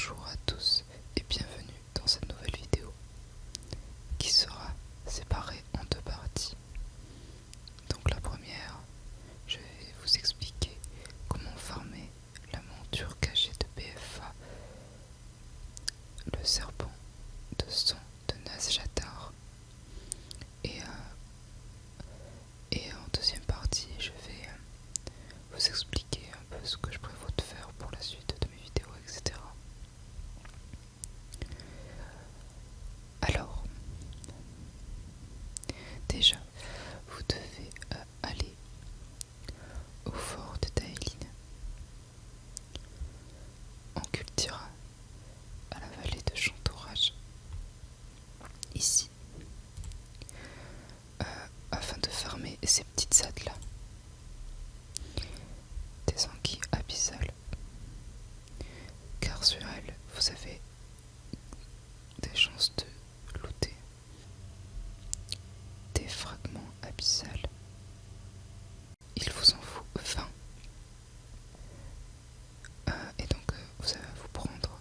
Bonjour à tous et bienvenue dans cette nouvelle vidéo qui sera séparée en deux parties. Donc la première, je vais vous expliquer comment farmer la monture cachée de BFA, le serpent de sang de Nazjatar. Et en deuxième partie, je vais vous expliquer un peu ce que je prévois de faire pour la suite de mes vidéos, etc. Alors, déjà, vous devez aller au fort de Daelin, en Kultira, à la vallée de Chantourage, ici, afin de farmer ces petites sattes là, des anguilles abyssales, car sur elles, vous avez des chances de looter des fragments abyssales. Il vous en faut 20. Et donc vous allez vous prendre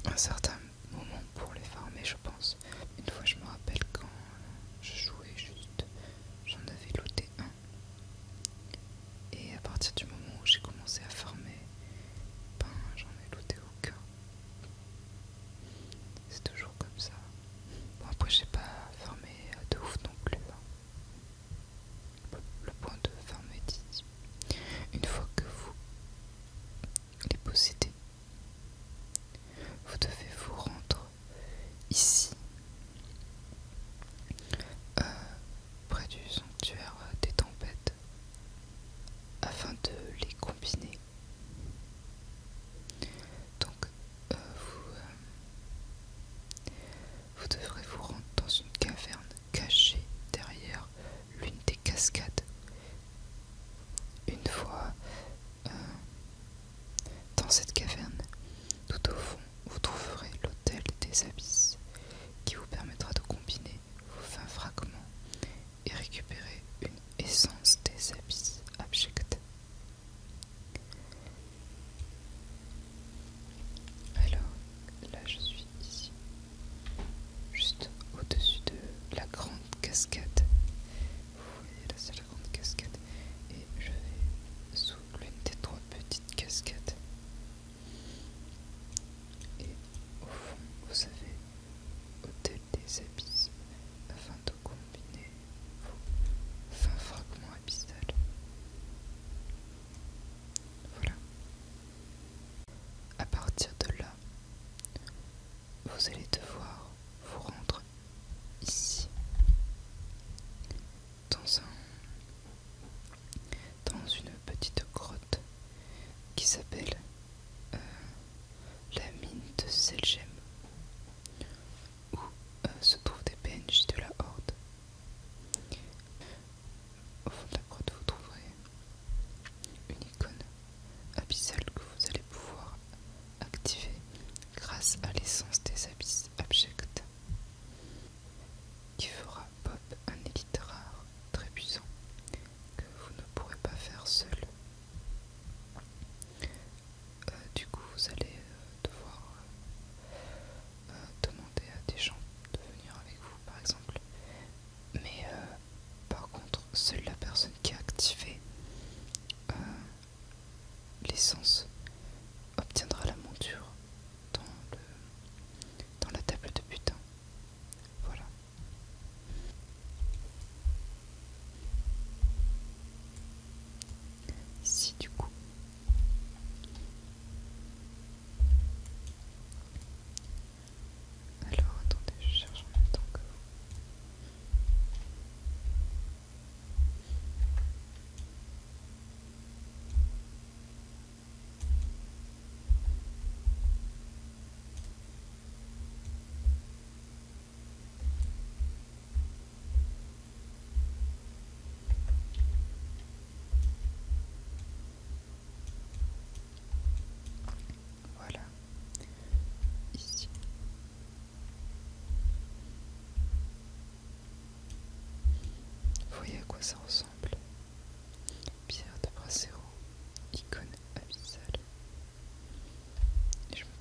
un certain moment pour les farmer, je pense. Une fois, je me rappelle quand je jouais juste, j'en avais looté un. Et à partir du moment où j'ai commencé à farmer, ben j'en ai looté aucun. C'est toujours comme ça. Bon, après j'ai pas farmé de ouf non plus, hein. Le point de farmer est ici. Une fois que vous les possédez, vous devez vous rendre ici, près du sanctuaire des tempêtes, afin de les combiner. Donc vous devrez vous rendre dans une caverne cachée derrière l'une des cascades. Une fois dans cette caverne, tout au fond, vous trouverez l'autel des abysses qui vous permettra de combiner vos 20 fragments et récupérer une essence des abysses abjectes. Alors, là je suis ici, juste au-dessus de la grande cascade. Vous voyez là, c'est la grande cascade. Et je vais sous l'une des trois petites cascades. Et au fond, vous avez autel des abysses afin de combiner vos 20 fragments abyssales. Voilà. À partir de là, vous allez devoir vous rendre ici, dans une petite grotte qui s'appelle la mine de Selgem, où se trouvent des PNJ de la Horde. Au fond de la grotte, vous trouverez une icône abyssale que vous allez pouvoir activer grâce à l'essence des abysses abjects, qui fera pop un élite rare très puissant que vous ne pourrez pas faire seul. Du coup, vous allez devoir demander à des gens de venir avec vous, par exemple. Mais par contre, seule la personne qui a activé l'essence obtiendra la monture dans la table de butin. Voilà. Ici, du coup, alors attendez, je cherche en même temps que vous. Voilà, ici. Vous voyez à quoi ça ressemble. Pierre de Bracero, icône abyssale. Et je me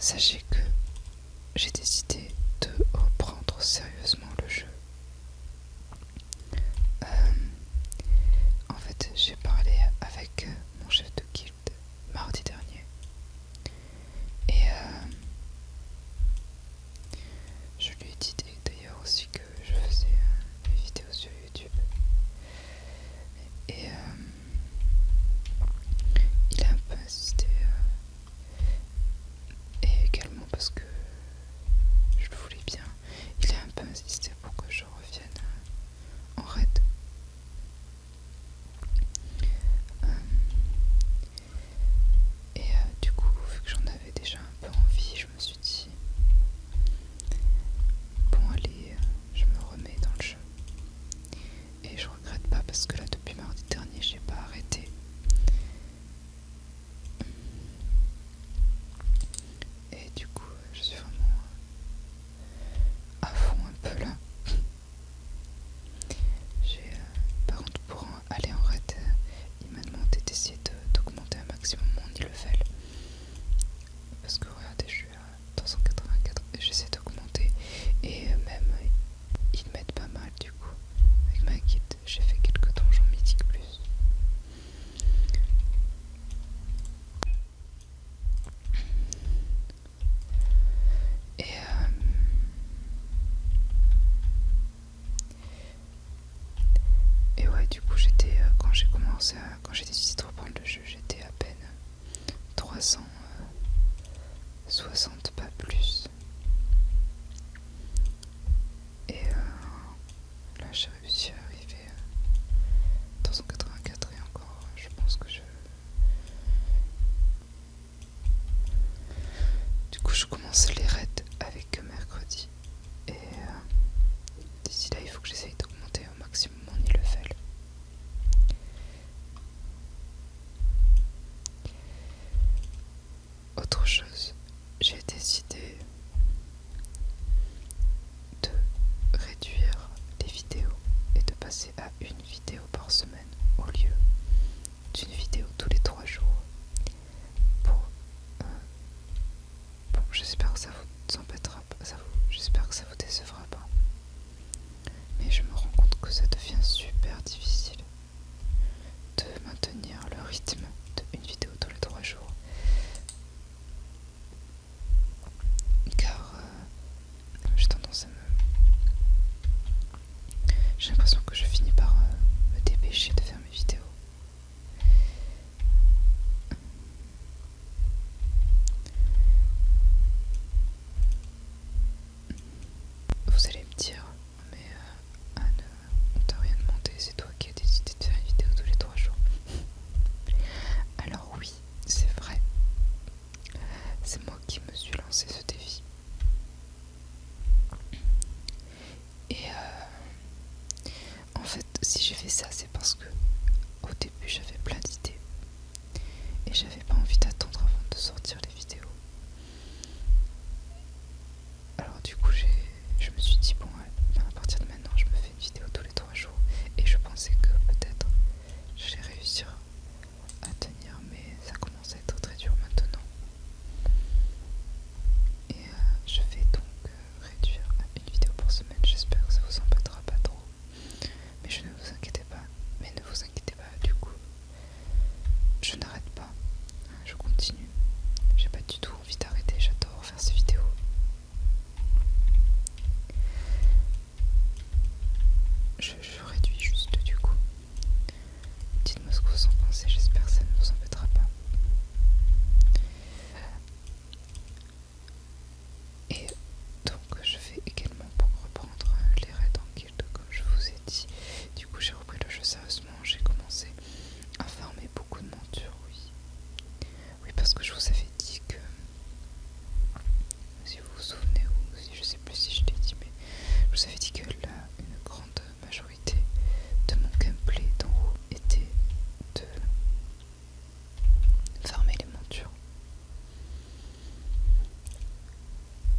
sachez que j'ai décidé de reprendre sérieusement le jeu. En fait, j'ai parlé avec mon chef de guilde mardi dernier et je lui ai dit d'ailleurs aussi que je faisais des vidéos sur YouTube et il a un peu insisté et également parce que je le voulais bien, il a un peu insisté pour que je revienne en raid. Du coup, vu que j'en avais déjà un peu envie, je me suis dit bon allez, je me remets dans le jeu. Et je regrette pas parce que là depuis mardi dernier j'ai pas arrêté. Et du coup je suis vraiment à fond un peu là. Par contre pour aller en raid, il m'a demandé d'essayer d'augmenter un maximum mon e-level. Parce que regardez, je suis à 384 et j'essaie d'augmenter. Et même ils m'aident pas mal du coup. Avec ma guide, j'ai fait quelques donjons mythiques plus. Et ouais, du coup j'étais quand j'ai décidé de reprendre le jeu, j'étais à peine 360, pas plus. Et là j'ai réussi à arriver à 384 et encore je pense que du coup je commence les raids avec mercredi. Et d'ici là il faut que j'essaye d'augmenter au maximum mon e-level. Autre chose, j'ai décidé de réduire les vidéos et de passer à une vidéo par semaine au lieu d'une vidéo tous les 3 jours. Bon, j'espère que ça vous embêtera pas, j'espère que ça vous décevra pas. Mais je me rends compte que ça devient super difficile de maintenir le rythme d'une vidéo tous les 3 jours. Car j'ai l'impression que je finis par me dépêcher de faire mes vidéos. Vous allez me dire, mais Anne, on t'a rien demandé, c'est toi qui as décidé de faire une vidéo tous les 3 jours. Alors oui, c'est vrai. C'est moi qui me suis lancé ce défi. Et en fait, si j'ai fait ça, c'est parce que au début j'avais plein d'idées et j'avais pas envie d'attendre avant de sortir les vidéos. Alors du coup je me suis dit bon à partir de maintenant je me fais une vidéo tous les 3 jours et je pensais que peut-être j'allais réussir à tenir, mais ça commence à être très dur maintenant. Et je vais donc réduire à une vidéo par semaine. J'espère que ça vous embêtera pas trop. Mais ne vous inquiétez pas, du coup, je n'arrête pas. Je continue. J'ai pas du tout envie d'arrêter, j'adore faire ces vidéos. Je réduis juste du coup. Dites-moi ce que vous en pensez, j'espère que ça ne vous embêtera pas. Et donc je vais également pour reprendre les raids en guild comme je vous ai dit. Du coup j'ai repris le jeu sérieusement, j'ai commencé à farmer beaucoup de montures, oui. Oui, parce que je vous avais dit que, si vous vous souvenez, ou si je sais plus si je l'ai dit, mais je vous avais dit que une grande majorité de mon gameplay d'en haut était de farmer les montures.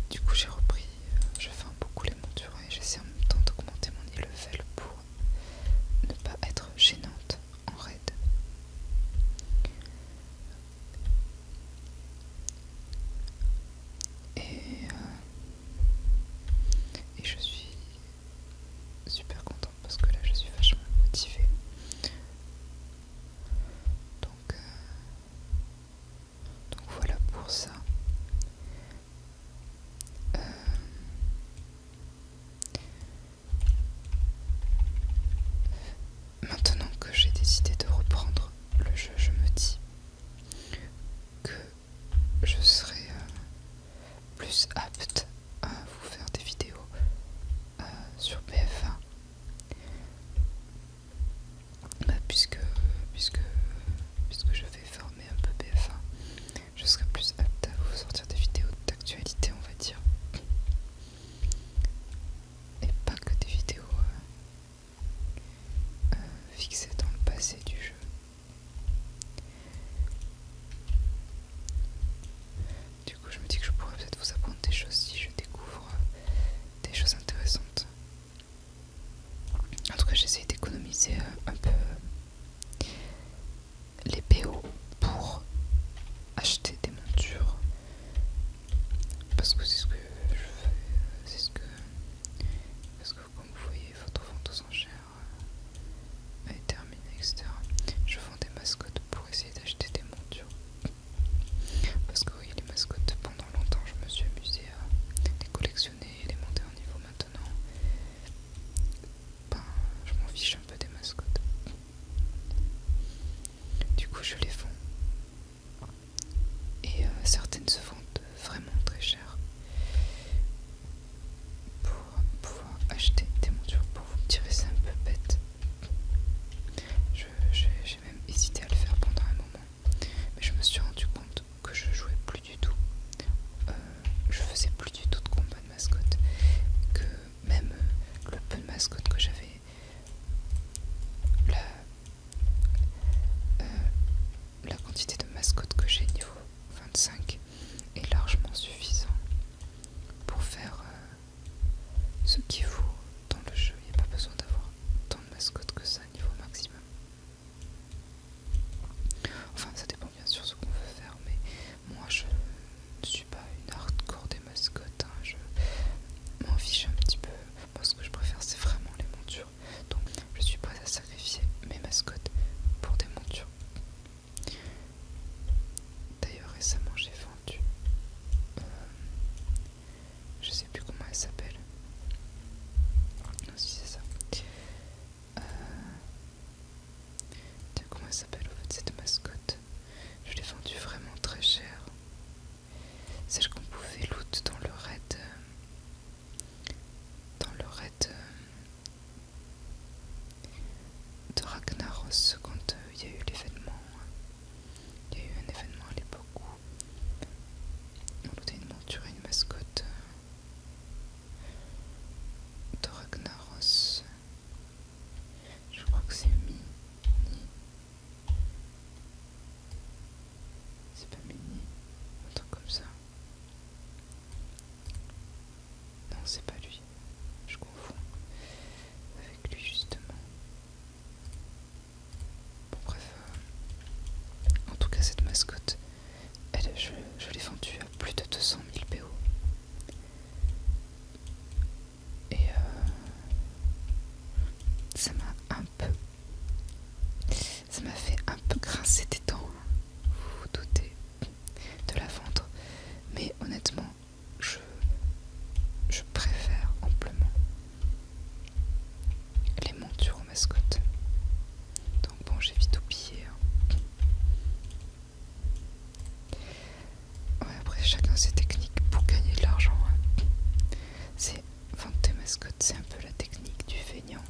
Du coup j'ai repris, je farme beaucoup les montures et j'essaie en même temps d'augmenter mon e-level pour ne pas être gênante en raid. maintenant que j'ai décidé de reprendre le jeu, je me dis que je serai plus apte à vous faire des vidéos sur BF1, puisque je vais former un peu BF1, je serai plus apte à vous sortir des vidéos d'actualité, on va dire, et pas que des vidéos fixées dans le passé du jeu. Du coup, je me dis que je pourrais peut-être vous apprendre des choses si je découvre des choses intéressantes. En tout cas, j'essaie d'économiser un peu les PO pour acheter des montures, parce que c'est ce que je fais, parce que comme vous voyez, votre vente aux enchères est terminée, etc. Je vends des mascottes pour essayer d'acheter des montures, parce que oui, les mascottes, pendant longtemps je me suis amusé à les collectionner et les monter en niveau. Maintenant, ben, je m'en fiche un peu des mascottes. Du coup, je les vends. Et certaines se vendent vraiment très cher pour pouvoir acheter des montures. Pour vous dire, c'est un peu bête. J'ai même hésité à le faire pendant un moment, mais je me suis rendu compte que je jouais plus du tout. Je faisais plus du tout de combat de mascotte. Que même le peu de mascotte que j'avais, la quantité de mascottes que j'ai niveau 25 est largement suffisant pour faire ce qu'il faut dans le jeu. Il n'y a pas besoin d'avoir tant de mascottes que ça niveau maximum. Enfin, ça dépend bien sûr ce qu'on veut faire, mais moi je ne suis pas une hardcore des mascottes, hein. Je m'en fiche un petit peu. Moi, ce que je préfère, c'est vraiment les montures. Donc, je suis prête à sacrifier mes mascottes pour des montures. D'ailleurs, récemment, j'ai vendu, je sais plus comment elle s'appelle. Non, si c'est ça. Comment elle s'appelle en fait cette mascotte? Je l'ai vendue vraiment très cher. Celle qu'on pouvait loot dans le raid. De Ragnaros, quand il y a eu l'événement. Il y a eu un événement à l'époque où on lootait une monture et une mascotte de Ragnaros. Je crois que c'est Mini. C'est pas Mini, un truc comme ça. Non, c'est pas lui. Je confonds avec lui justement. Bon, bref. En tout cas, cette mascotte, je l'ai vendue à plus de 200 000 PO. Et ça m'a fait un peu grincer des dents, hein. Vous vous doutez, de la vendre. Mais honnêtement, je préfère amplement les montures aux mascottes. Donc bon, j'ai vite oublié, hein. Ouais, après, chacun ses techniques pour gagner de l'argent, hein. C'est vendre tes mascottes, c'est un peu la technique du feignant.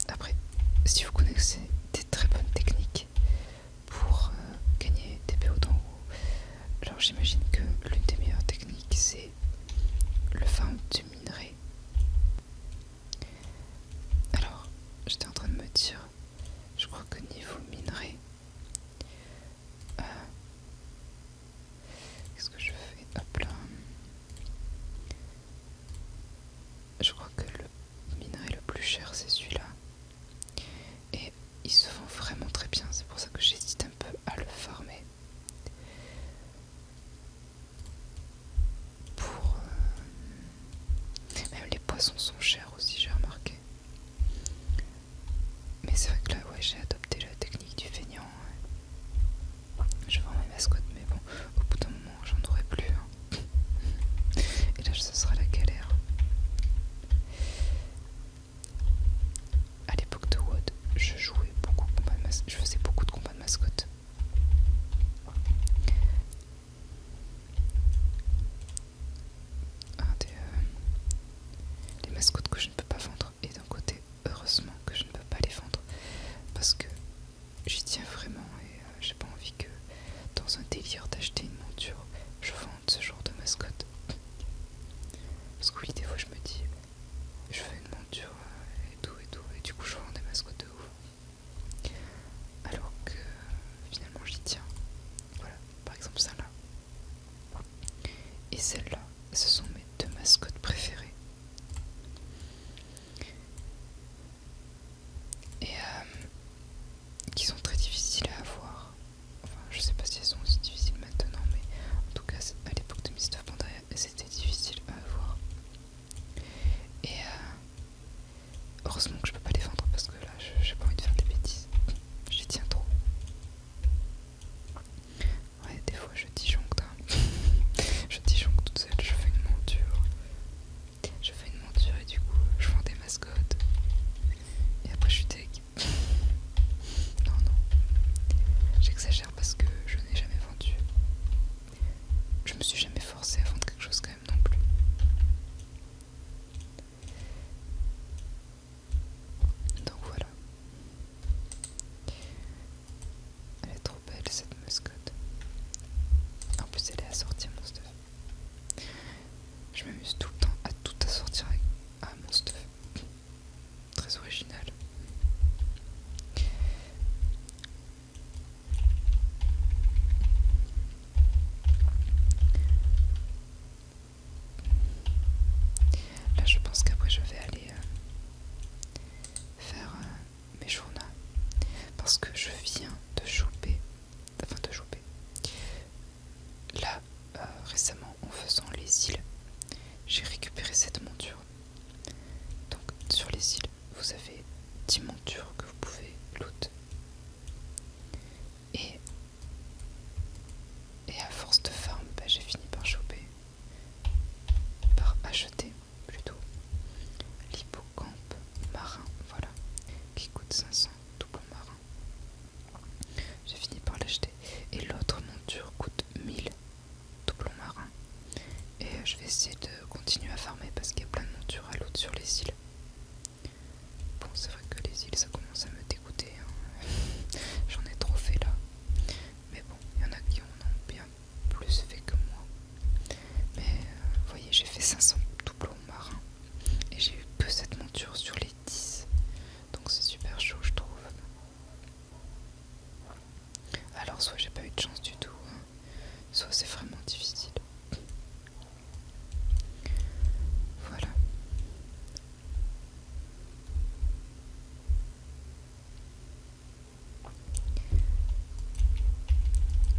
Après, si vous connaissez des très bonnes techniques pour gagner des PO d'en haut, alors j'imagine que l'une des meilleures techniques, c'est le farm du minerai. Alors, j'étais en train de me dire, je crois que niveau minerai, qu'est-ce que je fais? Hop là. Je crois que le minerai le plus cher, c'est celui-là. Et il se vend vraiment très bien, c'est pour ça que j'hésite un peu à le farmer. parce que j'y tiens vraiment et j'ai pas envie que dans un délire d'acheter une monture, je vende ce genre de mascotte. Parce que oui, des fois je me dis, je fais une monture et du coup je vends des mascottes de ouf. Alors que finalement j'y tiens. Voilà, par exemple celle-là. Et celle-là, ce sont mes deux mascottes préférées. Et qui sont très difficiles à avoir. Enfin, je sais pas si elles sont aussi difficiles maintenant, mais en tout cas, à l'époque de Mr. Pandaria, c'était difficile à avoir. Et heureusement que je peux pas les vendre parce que là, j'ai pas envie de faire des bêtises. J'y tiens trop. Ouais, des fois, je disjoncte. Je disjoncte toute seule, je fais une monture. Je fais une monture et du coup, je vends des mascottes. Et après, je suis deg. Non, j'exagère parce que je n'ai jamais vendu. Je me suis jamais forcée à vendre quelque chose quand même non plus. Donc voilà. Elle est trop belle cette mascotte. En plus elle est assortie à mon stuff. Je m'amuse tout le temps à tout assortir à mon stuff. Très original. Là je pense qu'après je vais aller faire mes journaux. Parce que je viens de choper. Là, récemment, en faisant les îles, j'ai récupéré cette monture. Donc, sur les îles, vous avez 10 montures que vous pouvez loot. Et à force de farm, j'ai fini par acheter plutôt l'hippocampe marin, voilà, qui coûte 500 doublons marins. J'ai fini par l'acheter. Et l'autre monture coûte 1000 doublons marins. Et je vais essayer de continuer à farmer parce qu'il y a plein de montures à l'autre sur les îles. Bon, c'est vrai que les îles ça commence à me dégoûter, hein. J'en ai trop fait là. Mais bon, il y en a qui en ont bien plus fait que moi. Mais vous voyez, j'ai fait 500 doublons marins. Et j'ai eu que cette monture sur les 10. Donc c'est super chaud je trouve. Alors soit j'ai pas eu de chance du tout, hein, soit c'est vraiment difficile. Voilà.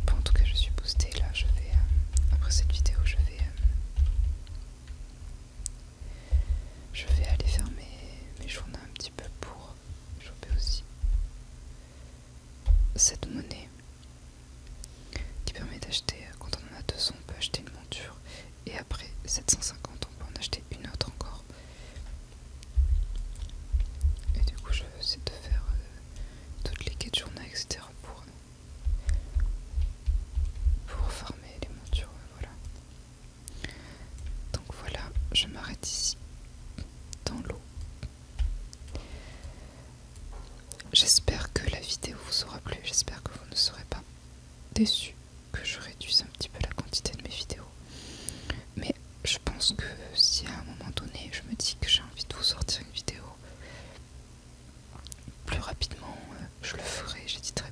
Bon, en tout cas je suis boostée là, je vais après cette vidéo je vais aller faire mes journées un petit peu pour choper aussi cette monnaie qui permet d'acheter, quand on en a 200 on peut acheter une monture et après 750 on peut en acheter une autre encore. Et du coup je vais essayer de faire toutes les quêtes journaux etc pour farmer les montures, voilà. Donc voilà, je m'arrête ici dans l'eau. J'espère que la vidéo vous aura plu, j'espère que vous ne serez pas déçus que je réduise un petit peu la quantité de mes vidéos. Mais je pense que si à un moment donné je me dis que j'ai envie de vous sortir une vidéo plus rapidement, je le ferai, j'hésiterai